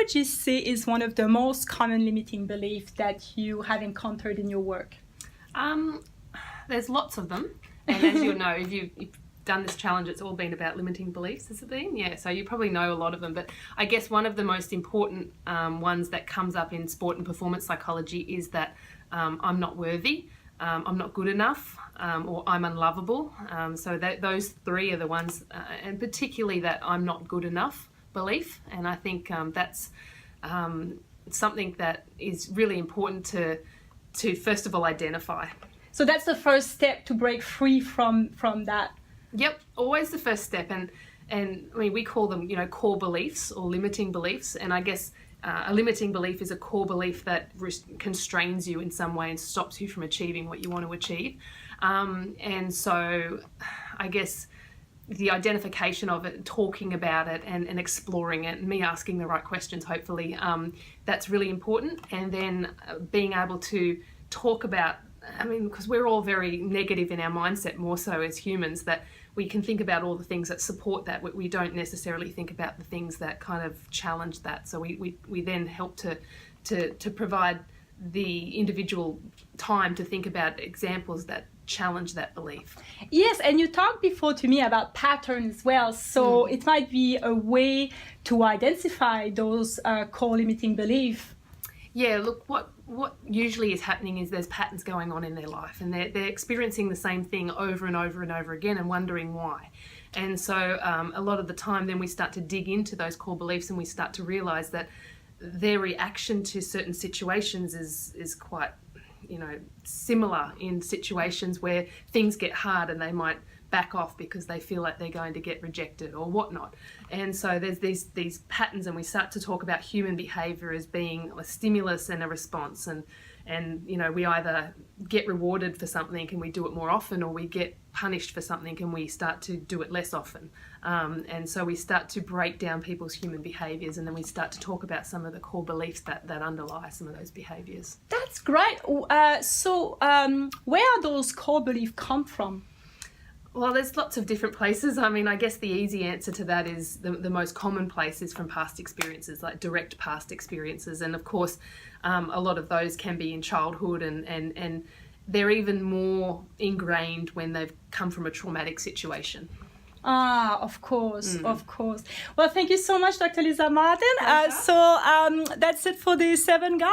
would you say is one of the most common limiting beliefs that you have encountered in your work? There's lots of them, and as you'll know, if you've done this challenge, it's all been about limiting beliefs, has it been? Yeah, so you probably know a lot of them, but I guess one of the most important ones that comes up in sport and performance psychology is that I'm not worthy, I'm not good enough, or I'm unlovable. So those three are the ones, and particularly that I'm not good enough belief, and I think that's something that is really important to first of all identify. So that's the first step to break free from that. Yep, always the first step, and I mean, we call them, you know, core beliefs or limiting beliefs, and I guess a limiting belief is a core belief that constrains you in some way and stops you from achieving what you want to achieve. And so I guess the identification of it, talking about it and exploring it, and me asking the right questions, hopefully, that's really important. And then being able to talk about, I mean, because we're all very negative in our mindset, more so as humans, that we can think about all the things that support that. We don't necessarily think about the things that kind of challenge that. So we then help to provide the individual time to think about examples that challenge that belief. Yes, and you talked before to me about patterns as well. So it might be a way to identify those core limiting beliefs. Yeah, look, what usually is happening is there's patterns going on in their life, and they're experiencing the same thing over and over and over again and wondering why. And so a lot of the time then we start to dig into those core beliefs, and we start to realise that their reaction to certain situations is quite, you know, similar in situations where things get hard and they might back off because they feel like they're going to get rejected or whatnot. And so there's these patterns, and we start to talk about human behaviour as being a stimulus and a response, and you know, we either get rewarded for something and we do it more often, or we get punished for something and we start to do it less often. And so we start to break down people's human behaviours, and then we start to talk about some of the core beliefs that underlie some of those behaviours. That's great. So where are those core beliefs come from? Well, there's lots of different places. I mean, I guess the easy answer to that is the most common place is from past experiences, like direct past experiences. And of course, a lot of those can be in childhood, and they're even more ingrained when they've come from a traumatic situation. Ah, of course, of course. Well, thank you so much, Dr. Lisa Martin. So that's it for the 7 guys.